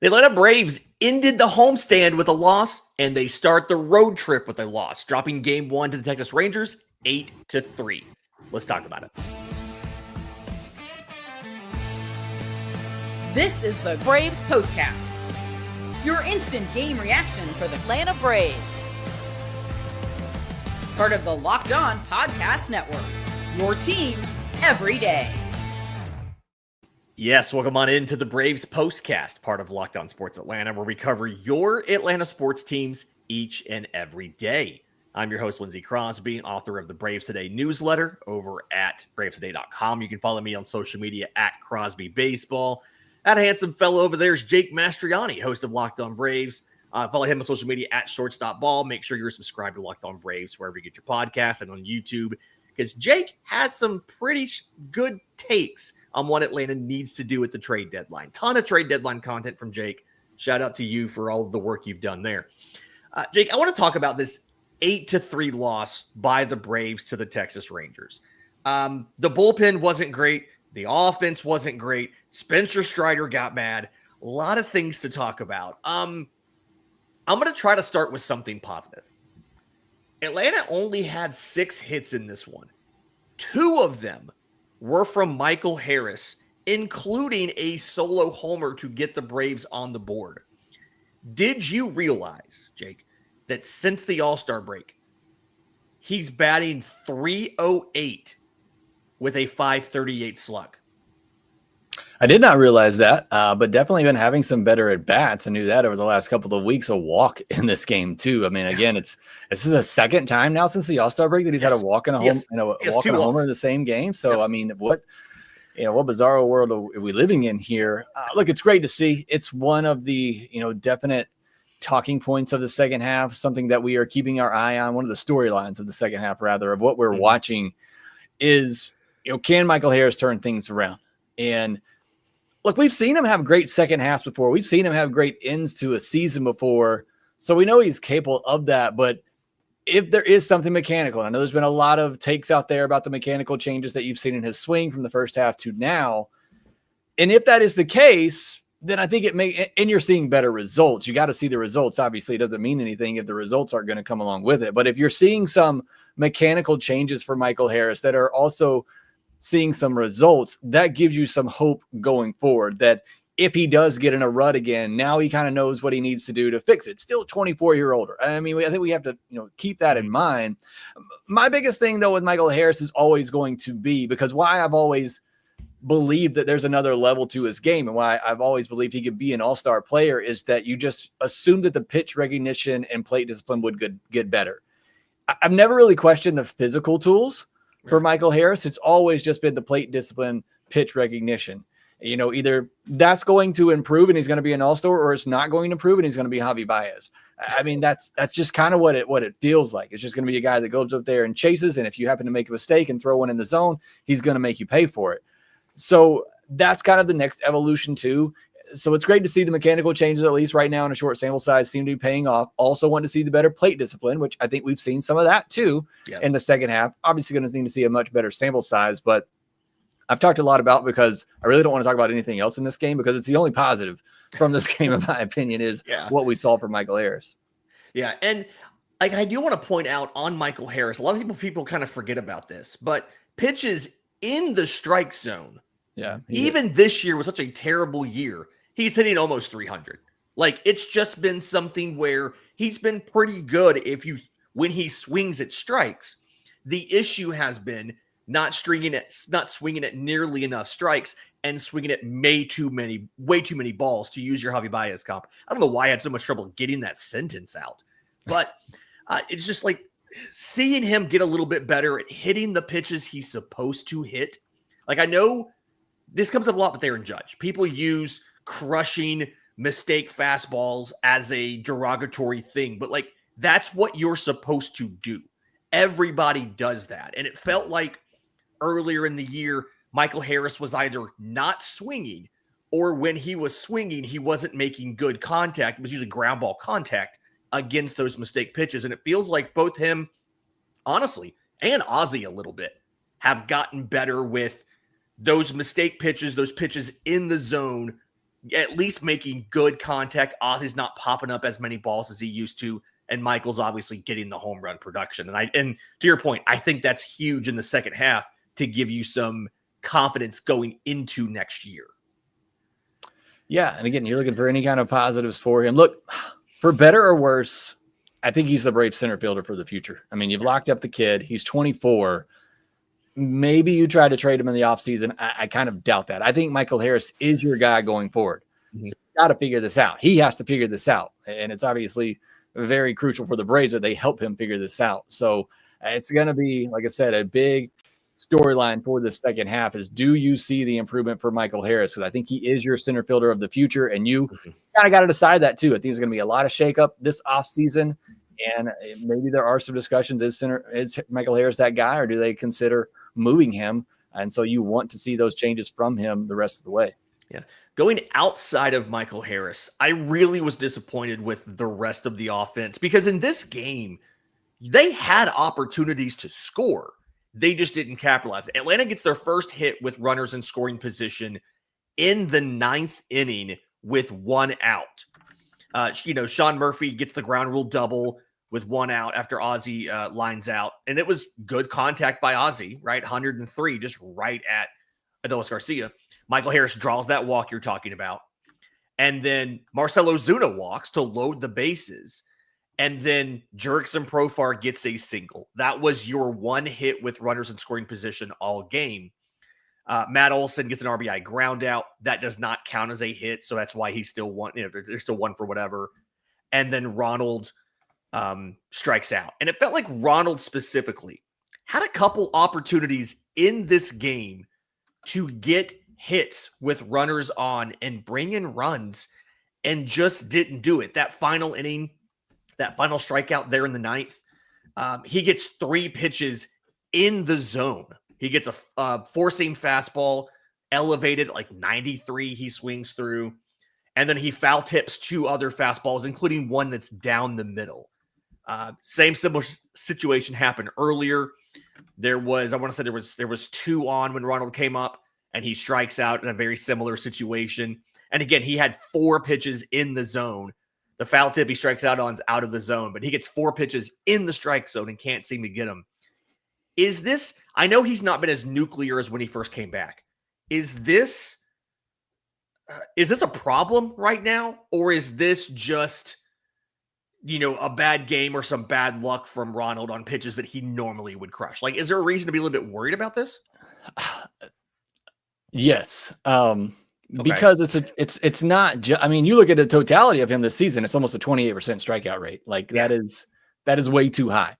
The Atlanta Braves ended the homestand with a loss, and they start the road trip with a loss, dropping Game 1 to the Texas Rangers 8-3. Let's talk about it. This is the Braves Postcast, your instant game reaction for the Atlanta Braves. Part of the Locked On Podcast Network, your team every day. Yes, welcome on into the Braves Postcast, part of Locked On Sports Atlanta, where we cover your Atlanta sports teams each and every day. I'm your host, Lindsay Crosby, author of the Braves Today newsletter over at bravestoday.com. You can follow me on social media at Crosby Baseball. That handsome fellow over there is Jake Mastroianni, host of Locked On Braves. Follow him on social media at Shortstop Ball. Make sure you're subscribed to Locked On Braves wherever you get your podcast and on YouTube, because Jake has some pretty good takes on what Atlanta needs to do at the trade deadline. Ton of trade deadline content from Jake. Shout out to you for all of the work you've done there. Jake, I want to talk about this 8-3 loss by the Braves to the Texas Rangers. The bullpen wasn't great. The offense wasn't great. Spencer Strider got mad. A lot of things to talk about. I'm going to try to start with something positive. Atlanta only had 6 hits in this one. 2 of them were from Michael Harris, including a solo homer to get the Braves on the board. Did you realize, Jake, that since the All-Star break, he's batting .308 with a .538 slug? I did not realize that, but definitely been having some better at bats. I knew that over the last couple of weeks. A walk in this game too. I mean, again, this is the second time now since the All-Star break that he's had a walk and a home, walk and a homer in the same game. So I mean, what bizarro world are we living in here? Look, it's great to see. It's one of the definite talking points of the second half. Something that we are keeping our eye on. One of the storylines of the second half, rather, of what we're watching is can Michael Harris turn things around? And look, we've seen him have great second halves before. We've seen him have great ends to a season before. So we know he's capable of that. But if there is something mechanical, and I know there's been a lot of takes out there about the mechanical changes that you've seen in his swing from the first half to now. And if that is the case, then I think and you're seeing better results. You got to see the results. Obviously, it doesn't mean anything if the results aren't going to come along with it. But if you're seeing some mechanical changes for Michael Harris that are also seeing some results, that gives you some hope going forward that if he does get in a rut again, now he kind of knows what he needs to do to fix it. Still 24-year-older. I mean, I think we have to, keep that in mind. My biggest thing though with Michael Harris is always going to be, because why I've always believed that there's another level to his game and why I've always believed he could be an all-star player is that you just assume that the pitch recognition and plate discipline would get better. I've never really questioned the physical tools for Michael Harris. It's always just been the plate discipline, pitch recognition. Either that's going to improve and he's going to be an all-star, or it's not going to improve and he's going to be Javi Baez. I mean, that's just kind of what it feels like. It's just going to be a guy that goes up there and chases, and if you happen to make a mistake and throw one in the zone, he's going to make you pay for it. So that's kind of the next evolution too. So it's great to see the mechanical changes, at least right now in a short sample size, seem to be paying off. Also want to see the better plate discipline, which I think we've seen some of that too in the second half. Obviously going to need to see a much better sample size, but I've talked a lot about, because I really don't want to talk about anything else in this game, because it's the only positive from this game, in my opinion, is what we saw from Michael Harris. Yeah. And I do want to point out on Michael Harris, a lot of people kind of forget about this, but pitches in the strike zone. Yeah. Even this year was such a terrible year. He's hitting almost 300. Like, it's just been something where he's been pretty good when he swings at strikes. The issue has been not swinging at nearly enough strikes and swinging at way too many balls, to use your Javi Baez comp. I don't know why I had so much trouble getting that sentence out, but it's just like seeing him get a little bit better at hitting the pitches he's supposed to hit. Like, I know this comes up a lot with Aaron Judge. People use crushing mistake fastballs as a derogatory thing, but like, that's what you're supposed to do. Everybody does that. And it felt like earlier in the year, Michael Harris was either not swinging, or when he was swinging, he wasn't making good contact. It was usually ground ball contact against those mistake pitches. And it feels like both him, honestly, and Ozzie a little bit, have gotten better with those mistake pitches, those pitches in the zone at least making good contact. Ozzy's not popping up as many balls as he used to, and Michael's obviously getting the home run production. And to your point, I think that's huge in the second half to give you some confidence going into next year. Yeah, and again, you're looking for any kind of positives for him. Look, for better or worse, I think he's the Braves center fielder for the future. I mean, you've locked up the kid. He's 24. Maybe you try to trade him in the offseason. I kind of doubt that. I think Michael Harris is your guy going forward. So you got to figure this out. He has to figure this out. And it's obviously very crucial for the Braves that they help him figure this out. So it's going to be, like I said, a big storyline for the second half is, do you see the improvement for Michael Harris? Because I think he is your center fielder of the future, and you kind of got to decide that too. I think there's going to be a lot of shakeup this offseason, and maybe there are some discussions. Is Michael Harris that guy, or do they consider moving him? And so you want to see those changes from him the rest of the way. Yeah. Going outside of Michael Harris, I really was disappointed with the rest of the offense, because in this game, they had opportunities to score. They just didn't capitalize. Atlanta gets their first hit with runners in scoring position in the 9th inning with 1 out. Sean Murphy gets the ground rule double with 1 out after Ozzy lines out. And it was good contact by Ozzy, right? 103, just right at Adolis Garcia. Michael Harris draws that walk you're talking about. And then Marcell Ozuna walks to load the bases. And then Jurickson Profar gets a single. That was your one hit with runners in scoring position all game. Matt Olson gets an RBI ground out. That does not count as a hit, so that's why he's still one. There's still one for whatever. And then Ronald strikes out. And it felt like Ronald specifically had a couple opportunities in this game to get hits with runners on and bring in runs, and just didn't do it. That final inning, that final strikeout there in the 9th, he gets 3 pitches in the zone. He gets a four-seam fastball, elevated like 93 he swings through, and then he foul tips 2 other fastballs, including one that's down the middle. Same similar situation happened earlier. There was 2 on when Ronald came up, and he strikes out in a very similar situation. And again, he had 4 pitches in the zone. The foul tip he strikes out on is out of the zone, but he gets 4 pitches in the strike zone and can't seem to get them. Is this, I know he's not been as nuclear as when he first came back. Is this a problem right now? Or is this just, a bad game or some bad luck from Ronald on pitches that he normally would crush? Like, is there a reason to be a little bit worried about this? Yes. Because it's not just, I mean, you look at the totality of him this season, it's almost a 28% strikeout rate. Like that is way too high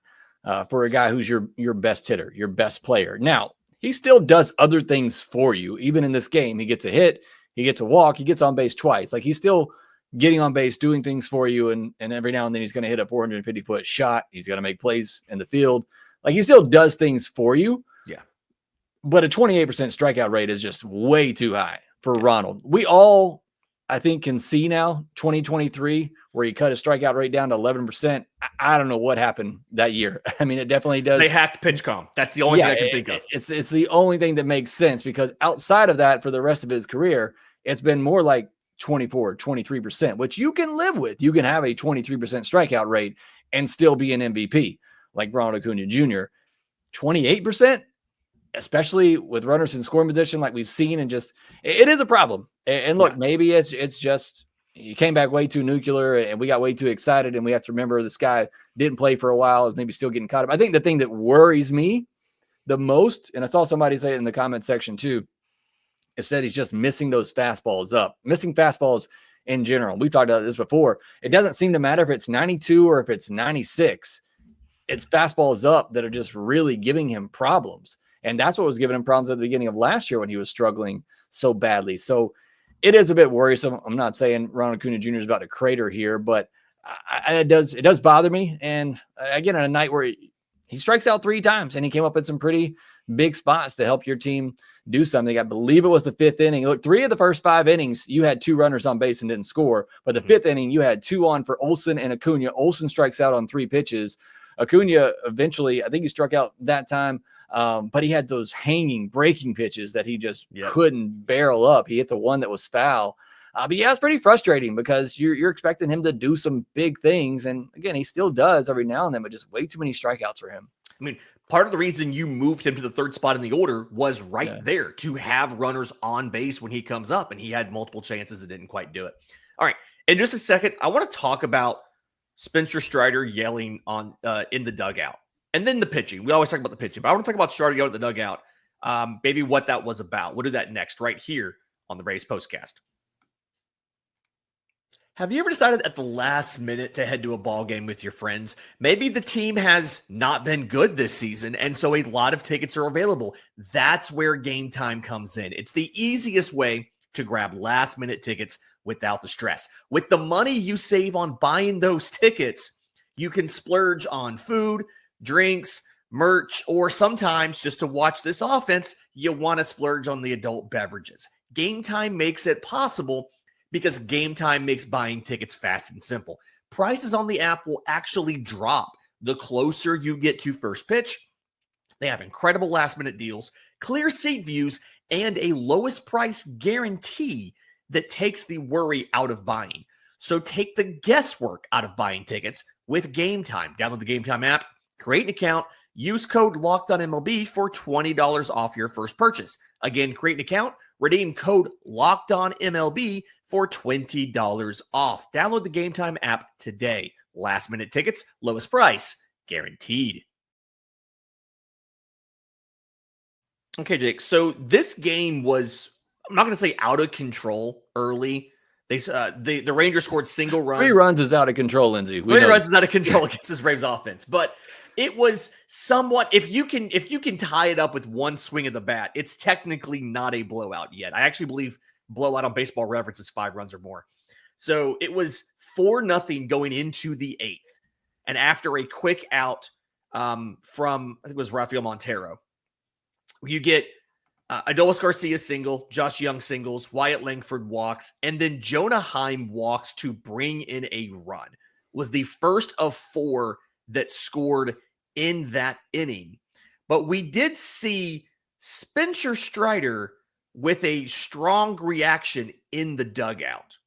for a guy who's your best hitter, your best player. Now, he still does other things for you. Even in this game, he gets a hit, he gets a walk, he gets on base twice. Like he's still getting on base, doing things for you. And every now and then he's going to hit a 450-foot shot. He's going to make plays in the field. Like he still does things for you. Yeah. But a 28% strikeout rate is just way too high for Ronald. We all, I think, can see now 2023 where he cut his strikeout rate down to 11%. I don't know what happened that year. I mean, it definitely does. They hacked PitchCom. That's the only thing I can think of. It's the only thing that makes sense, because outside of that, for the rest of his career, it's been more like 24, 23%, which you can live with. You can have a 23% strikeout rate and still be an MVP like Ronald Acuna Jr. 28%? Especially with runners in scoring position like we've seen, and just it is a problem. And look, maybe it's just you came back way too nuclear and we got way too excited, and we have to remember this guy didn't play for a while, is maybe still getting caught up. I think the thing that worries me the most, and I saw somebody say it in the comment section too, is that he's just missing those fastballs up, missing fastballs in general. We've talked about this before. It doesn't seem to matter if it's 92 or if it's 96. It's fastballs up that are just really giving him problems. And that's what was giving him problems at the beginning of last year when he was struggling so badly. So it is a bit worrisome. I'm not saying Ronald Acuna Jr. is about to crater here, but it does bother me. And again, on a night where he strikes out 3 times and he came up in some pretty big spots to help your team do something. I believe it was the 5th inning. Look, 3 of the first 5 innings, you had 2 runners on base and didn't score. But the 5th inning, you had 2 on for Olson and Acuna. Olson strikes out on 3 pitches. Acuna eventually, I think he struck out that time, but he had those hanging, breaking pitches that he just couldn't barrel up. He hit the one that was foul. But yeah, it's pretty frustrating because you're expecting him to do some big things. And again, he still does every now and then, but just way too many strikeouts for him. I mean, part of the reason you moved him to the third spot in the order was there to have runners on base when he comes up, and he had multiple chances and didn't quite do it. All right. In just a second, I want to talk about Spencer Strider yelling on in the dugout, and then the pitching. We always talk about the pitching, but I want to talk about Strider yelling at the dugout. Maybe what that was about. We'll do that next, right here on the Braves Postcast. Have you ever decided at the last minute to head to a ball game with your friends? Maybe the team has not been good this season, and so a lot of tickets are available. That's where Game Time comes in. It's the easiest way to grab last-minute tickets without the stress. With the money you save on buying those tickets, you can splurge on food, drinks, merch, or sometimes just to watch this offense, you want to splurge on the adult beverages. Game Time makes it possible because Game Time makes buying tickets fast and simple. Prices on the app will actually drop the closer you get to first pitch. They have incredible last-minute deals, clear seat views, and a lowest price guarantee that takes the worry out of buying. So take the guesswork out of buying tickets with Game Time. Download the Game Time app, create an account, use code LOCKEDONMLB for $20 off your first purchase. Again, create an account, redeem code LOCKEDONMLB for $20 off. Download the Game Time app today. Last minute tickets, lowest price, guaranteed. Okay, Jake. So this game was, I'm not going to say out of control early. The Rangers scored single runs. 3 runs is out of control, Lindsay. 3 runs is out of control against this Braves offense. But it was somewhat, if you can tie it up with one swing of the bat, it's technically not a blowout yet. I actually believe blowout on Baseball Reference is 5 runs or more. So it was 4-0 going into the 8th. And after a quick out from, I think it was Rafael Montero, you get Adolis Garcia single, Josh Young singles, Wyatt Langford walks, and then Jonah Heim walks to bring in a run. Was the first of 4 that scored in that inning. But we did see Spencer Strider with a strong reaction in the dugout.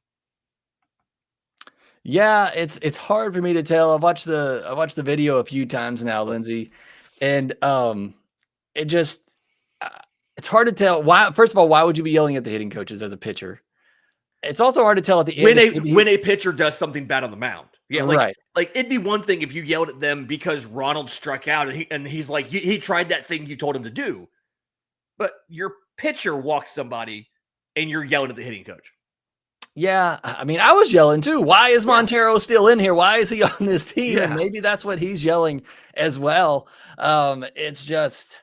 Yeah, it's hard for me to tell. I've watched the video a few times now, Lindsay, and it just it's hard to tell why. First of all, why would you be yelling at the hitting coaches as a pitcher? It's also hard to tell at the end when a pitcher does something bad on the mound. Yeah, right. Like it'd be one thing if you yelled at them because Ronald struck out and he's like he tried that thing you told him to do, but your pitcher walks somebody and you're yelling at the hitting coach. Yeah, I mean, I was yelling too. Why is Montero still in here? Why is he on this team? Yeah. And maybe that's what he's yelling as well. It's just,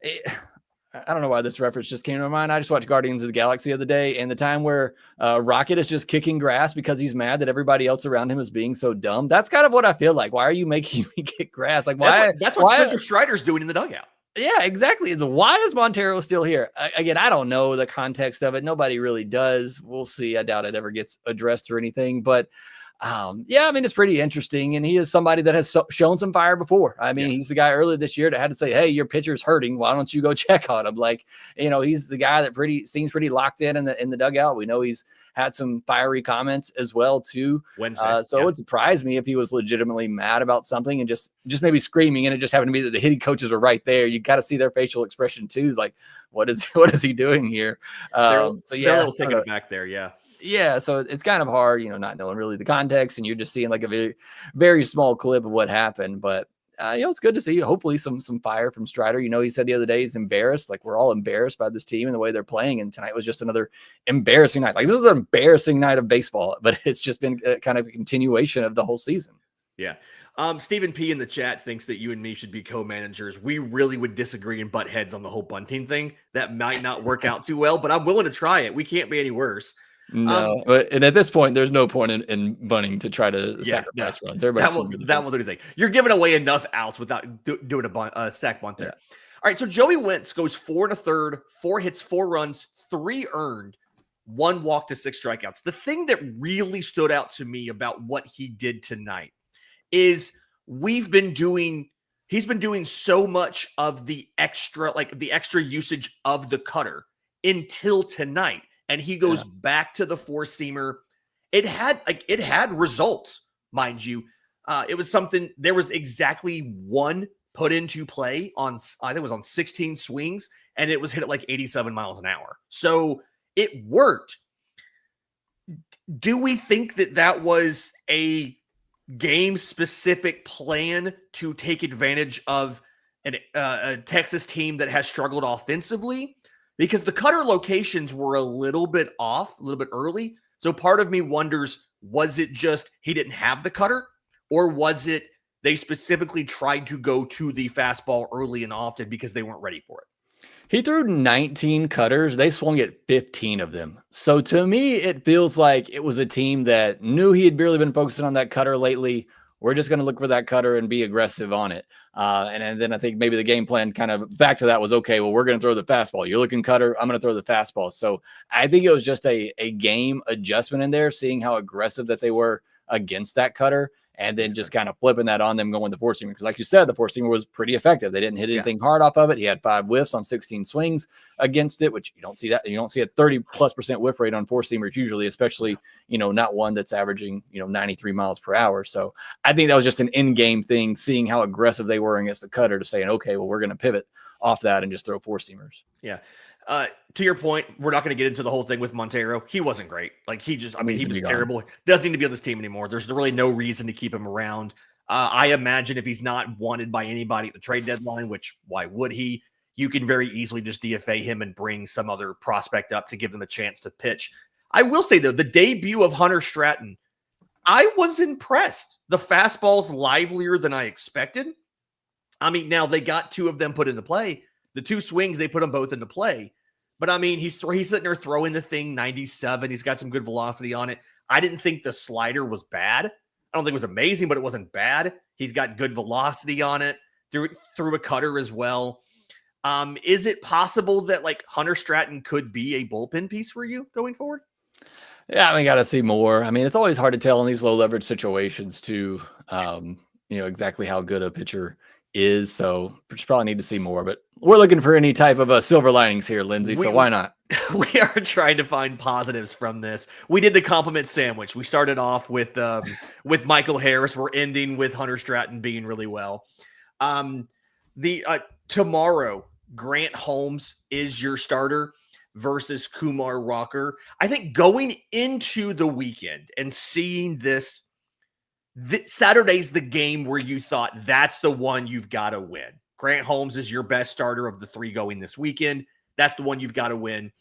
I don't know why this reference just came to my mind. I just watched Guardians of the Galaxy the other day, and the time where Rocket is just kicking grass because he's mad that everybody else around him is being so dumb. That's kind of what I feel like. Why are you making me kick grass? Like, why? That's what Spencer Strider's doing in the dugout. Yeah, exactly. It's why is Montero still here? Again, I don't know the context of it. Nobody really does. We'll see. I doubt it ever gets addressed or anything. But yeah, I mean, it's pretty interesting. And he is somebody that has shown some fire before. I mean, he's the guy earlier this year that had to say, hey, your pitcher's hurting. Why don't you go check on him? Like, he's the guy that seems pretty locked in the dugout. We know he's had some fiery comments as well, too. Wednesday. So it would surprise me if he was legitimately mad about something and just maybe screaming, and it just happened to be that the hitting coaches were right there. You got to see their facial expression, too. It's like, what is he doing here? So yeah, they're a little taken aback there. Yeah. Yeah, so it's kind of hard, not knowing really the context, and you're just seeing like a very, very small clip of what happened. But it's good to see. Hopefully, some fire from Strider. He said the other day he's embarrassed. Like, we're all embarrassed by this team and the way they're playing. And tonight was just another embarrassing night. Like, this was an embarrassing night of baseball, but it's just been kind of a continuation of the whole season. Yeah. Stephen P in the chat thinks that you and me should be co-managers. We really would disagree and butt heads on the whole bunting thing. That might not work out too well, but I'm willing to try it. We can't be any worse. No, and at this point, there's no point in bunting to try to sacrifice runs. That will do the thing. You're giving away enough outs without doing a sack bunt there. Yeah. All right, so Joey Wentz goes 4 1/3, 4 hits, 4 runs, 3 earned, 1 walk to 6 strikeouts. The thing that really stood out to me about what he did tonight is he's been doing so much of the extra usage of the cutter until tonight. and he goes back to the four-seamer. It had results, mind you. It was something, there was exactly one put into play on, I think it was on 16 swings, and it was hit at like 87 miles an hour. So it worked. Do we think that that was a game-specific plan to take advantage of a Texas team that has struggled offensively? Because the cutter locations were a little bit off, a little bit early. So part of me wonders, was it just he didn't have the cutter? Or was it they specifically tried to go to the fastball early and often because they weren't ready for it? He threw 19 cutters. They swung at 15 of them. So to me, it feels like it was a team that knew he had barely been focusing on that cutter lately. We're just going to look for that cutter and be aggressive on it. And then I think maybe the game plan kind of back to that was, okay, well, we're going to throw the fastball. You're looking cutter. I'm going to throw the fastball. So I think it was just a game adjustment in there, seeing how aggressive that they were against that cutter. And then just kind of flipping that on them, going with the four-seamer. Because like you said, the four-seamer was pretty effective. They didn't hit anything hard off of it. He had 5 whiffs on 16 swings against it, which you don't see that. You don't see a 30+% whiff rate on four-seamers usually, especially, not one that's averaging, 93 miles per hour. So I think that was just an in-game thing, seeing how aggressive they were against the cutter, to saying, okay, well, we're going to pivot off that and just throw four-seamers. Yeah. To your point, we're not going to get into the whole thing with Montero. He wasn't great. Like he was terrible. Doesn't need to be on this team anymore. There's really no reason to keep him around. I imagine if he's not wanted by anybody at the trade deadline, which why would he? You can very easily just DFA him and bring some other prospect up to give them a chance to pitch. I will say though, the debut of Hunter Stratton, I was impressed. The fastball's livelier than I expected. I mean, now they got 2 of them put into play. The 2 swings, they put them both into play. But, I mean, he's sitting there throwing the thing 97. He's got some good velocity on it. I didn't think the slider was bad. I don't think it was amazing, but it wasn't bad. He's got good velocity on it. Through a cutter as well. Is it possible that, like, Hunter Stratton could be a bullpen piece for you going forward? Yeah, we got to see more. I mean, it's always hard to tell in these low-leverage situations, too, exactly how good a pitcher is. So we probably need to see more, but we're looking for any type of silver linings here, Lindsay. So why not? We are trying to find positives from this. We did the compliment sandwich. We started off with Michael Harris. We're ending with Hunter Stratton being really well. Tomorrow, Grant Holmes is your starter versus Kumar Rocker. I think going into the weekend and seeing this, Saturday's the game where you thought that's the one you've got to win. Grant Holmes is your best starter of the 3 going this weekend. That's the one you've got to win.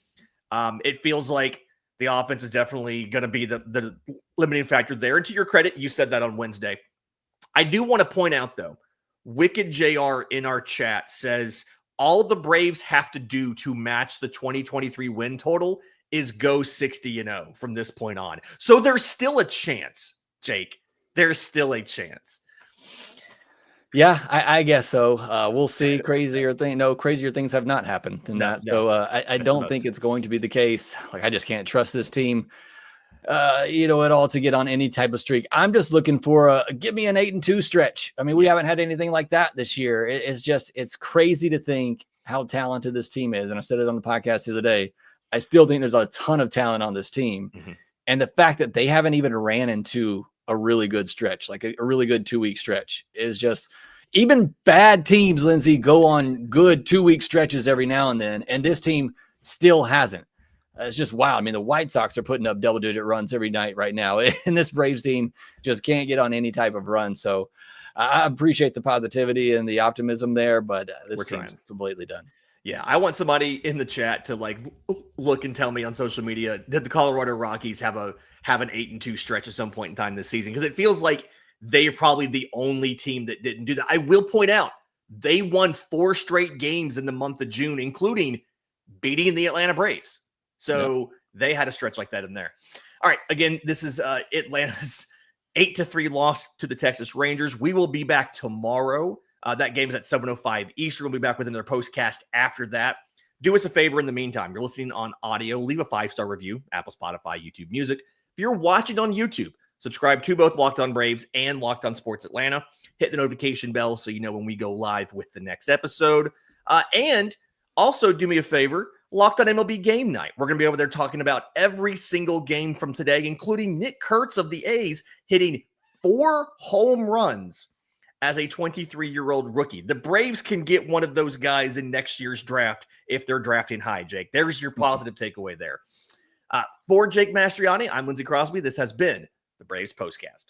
It feels like the offense is definitely going to be the limiting factor there. And to your credit, you said that on Wednesday. I do want to point out, though, Wicked JR in our chat says all the Braves have to do to match the 2023 win total is go 60-0 from this point on. So there's still a chance, Jake. There's still a chance. Yeah, I guess so. We'll see. Crazier things have not happened than that. So I don't think it's going to be the case. Like, I just can't trust this team, at all to get on any type of streak. I'm just looking for give me an 8-2 stretch. I mean, we haven't had anything like that this year. It's crazy to think how talented this team is. And I said it on the podcast the other day. I still think there's a ton of talent on this team. Mm-hmm. And the fact that they haven't even ran into a really good stretch, like a really good 2-week stretch, is just, even bad teams, Lindsay, go on good 2-week stretches every now and then. And this team still hasn't. It's just wild. I mean, the White Sox are putting up double-digit runs every night right now. And this Braves team just can't get on any type of run. So I appreciate the positivity and the optimism there, but this team's completely done. Yeah, I want somebody in the chat to look and tell me on social media, did the Colorado Rockies have an 8-2 stretch at some point in time this season? Because it feels like they're probably the only team that didn't do that. I will point out, they won 4 straight games in the month of June, including beating the Atlanta Braves. So They had a stretch like that in there. All right, again, this is Atlanta's 8-3 loss to the Texas Rangers. We will be back tomorrow. That game is at 7:05 Eastern. We'll be back with another postcast after that. Do us a favor in the meantime. You're listening on audio. Leave a 5-star review, Apple, Spotify, YouTube Music. If you're watching on YouTube, subscribe to both Locked On Braves and Locked On Sports Atlanta. Hit the notification bell so you know when we go live with the next episode. And also do me a favor, Locked on MLB Game Night. We're going to be over there talking about every single game from today, including Nick Kurtz of the A's hitting 4 home runs as a 23-year-old rookie. The Braves can get one of those guys in next year's draft if they're drafting high, Jake. There's your positive takeaway there. For Jake Mastroianni, I'm Lindsay Crosby. This has been the Braves Postcast.